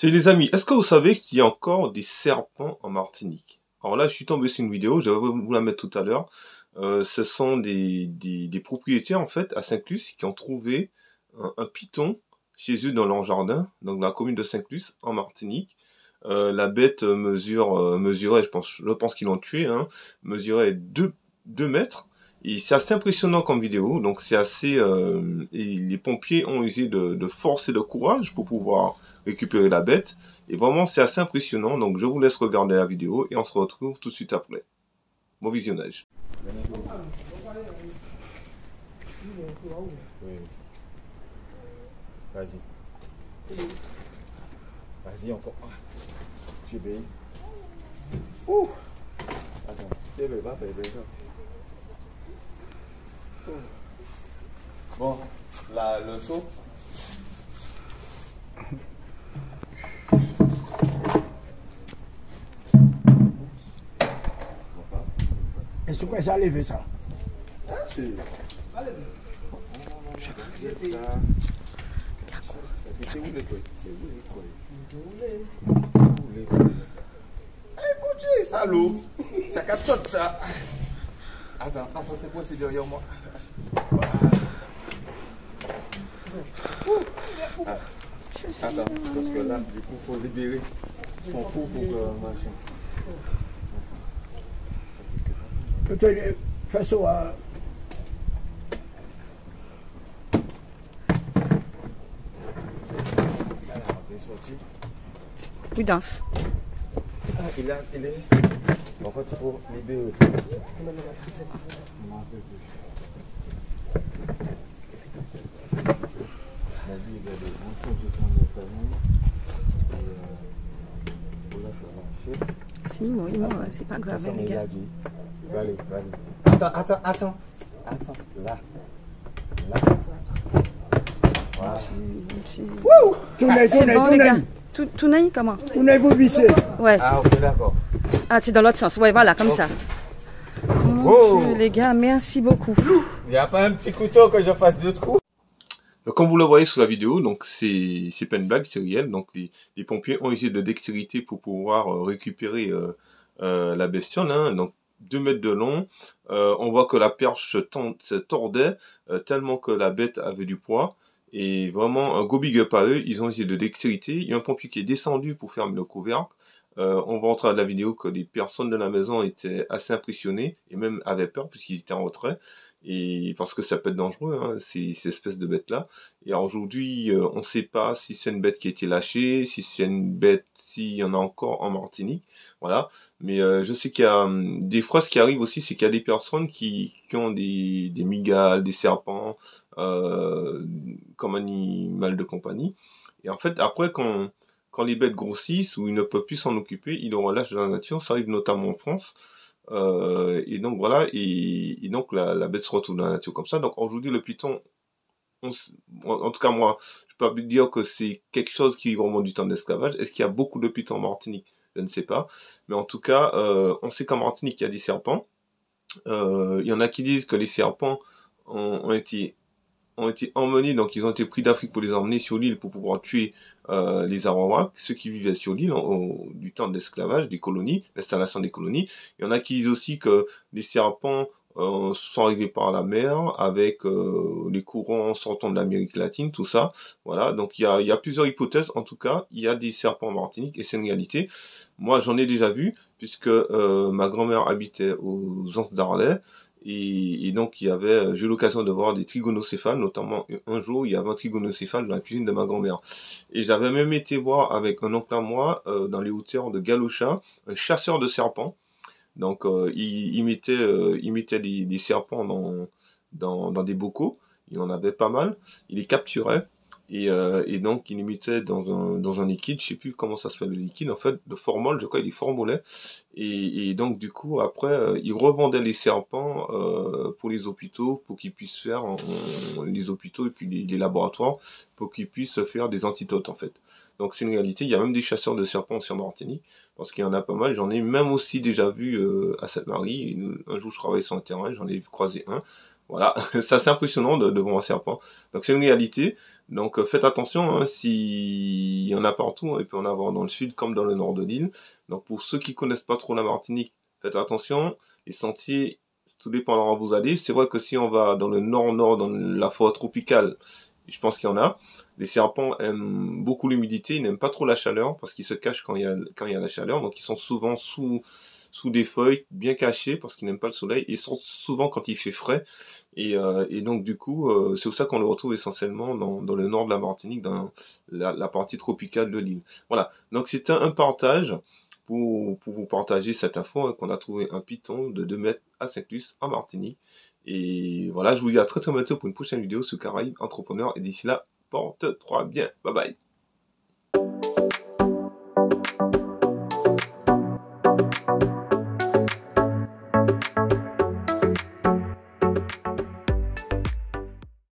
C'est les amis, est-ce que vous savez qu'il y a encore des serpents en Martinique? Alors là, je suis tombé sur une vidéo, je vais vous la mettre tout à l'heure. Ce sont des propriétaires, en fait, à Saint-Luce, qui ont trouvé un python chez eux dans leur jardin, donc dans la commune de Saint-Luce, en Martinique. La bête mesurait, je pense qu'ils l'ont tué, hein, mesurait 2 mètres. Et c'est assez impressionnant comme vidéo, donc c'est assez... et les pompiers ont usé de force et de courage pour pouvoir récupérer la bête. Et vraiment, c'est assez impressionnant, donc je vous laisse regarder la vidéo et on se retrouve tout de suite après. Bon visionnage. Vas-y. Vas-y, encore. J'ai béni. Ouh! Attends. Bébé, va, bébé. Bon, là, le saut. Est-ce que ça a levé ça? C'est... C'est où les couilles? C'est où les couilles? Eh, mon Dieu, salaud! Ça capte tout ça! Attends, c'est quoi, c'est derrière moi? Attends, parce que là, du coup, il faut libérer son cou pour machin. Fais ça. Prudence. Ah, il est. En fait, il faut libérer. La vie, il y a des grandes choses de famille. Et là, il faut marcher. Si, moi, c'est pas grave, les gars. Allez. Attends. Là. Voilà. C'est bon, les gars. Tout n'est comment? Tournez vous vissez. Ouais. Ah, ok, d'accord. Ah, c'est dans l'autre sens. Ouais, voilà, comme ça. Mon Dieu, les gars, merci beaucoup. Il n'y a pas un petit couteau que je fasse 2 coups? Comme vous le voyez sur la vidéo, donc c'est pas une blague, c'est réel. Donc les pompiers ont usé de dextérité pour pouvoir récupérer la bestiole, hein, donc 2 mètres de long. On voit que la perche se tordait tellement que la bête avait du poids. Et vraiment, un go big up à eux, ils ont essayé de dextérité. Il y a un pompier qui est descendu pour fermer le couvercle. On va entrer à la vidéo que les personnes de la maison étaient assez impressionnées et même avaient peur puisqu'ils étaient en retrait. Et parce que ça peut être dangereux, hein, ces espèces de bêtes-là. Et aujourd'hui, on ne sait pas si c'est une bête qui a été lâchée, si c'est une bête, s'il y en a encore en Martinique. Voilà. Mais je sais qu'il y a des fois, ce qui arrive aussi, c'est qu'il y a des personnes qui ont des mygales, des serpents, comme animal de compagnie. Et en fait, après, quand les bêtes grossissent ou ils ne peuvent plus s'en occuper, ils le relâchent dans la nature. Ça arrive notamment en France. Et donc voilà, et donc la bête se retrouve dans la nature comme ça. Donc aujourd'hui, le python, en tout cas moi, je peux pas dire que c'est quelque chose qui remonte du temps d'esclavage. Est-ce qu'il y a beaucoup de pythons en Martinique? Je ne sais pas. Mais en tout cas, on sait qu'en Martinique, il y a des serpents. Il y en a qui disent que les serpents ont été emmenés, donc ils ont été pris d'Afrique pour les emmener sur l'île pour pouvoir tuer les Arawaks, ceux qui vivaient sur l'île du temps de l'esclavage, des colonies, l'installation des colonies. Il y en a qui disent aussi que les serpents sont arrivés par la mer avec les courants sortant de l'Amérique latine, tout ça. Voilà, donc il y a plusieurs hypothèses. En tout cas, il y a des serpents en Martinique et c'est une réalité. Moi, j'en ai déjà vu puisque ma grand-mère habitait aux Anses d'Arlet. Et donc, j'ai eu l'occasion de voir des trigonocéphales, notamment un jour, il y avait un trigonocéphale dans la cuisine de ma grand-mère. Et j'avais même été voir avec un oncle à moi, dans les hauteurs de Galocha, un chasseur de serpents. Donc, il mettait des serpents dans des bocaux. Il en avait pas mal. Il les capturait. Et donc, il les mettait dans un liquide. Je sais plus comment ça se fait le liquide. En fait, de formol, je crois, il les formolait. Et donc, du coup, après, il revendait les serpents pour les hôpitaux, pour qu'ils puissent faire les hôpitaux et puis les laboratoires, pour qu'ils puissent faire des antidotes, en fait. Donc, c'est une réalité. Il y a même des chasseurs de serpents sur Martinique, parce qu'il y en a pas mal. J'en ai même aussi déjà vu à Sainte-Marie. Un jour, je travaillais sur un terrain, j'en ai croisé un. Voilà, c'est assez impressionnant de voir un serpent. Donc c'est une réalité. Donc faites attention, hein, s'il y en a partout, il peut en avoir dans le sud comme dans le nord de l'île. Donc pour ceux qui connaissent pas trop la Martinique, faites attention. Les sentiers, tout dépendra où vous allez. C'est vrai que si on va dans le nord-nord, dans la forêt tropicale, je pense qu'il y en a. Les serpents aiment beaucoup l'humidité, ils n'aiment pas trop la chaleur parce qu'ils se cachent quand il y a la chaleur. Donc ils sont souvent sous des feuilles, bien cachés parce qu'ils n'aiment pas le soleil. Ils sont souvent quand il fait frais. Et donc du coup, c'est pour ça qu'on le retrouve essentiellement dans le nord de la Martinique, dans la partie tropicale de l'île. Voilà, donc c'est un partage pour vous partager cette info, hein, qu'on a trouvé un python de 2 mètres à Saint-Luce en Martinique. Et voilà, je vous dis à très très bientôt pour une prochaine vidéo sur Caraïbes Entrepreneurs. Et d'ici là, porte-toi bien. Bye bye.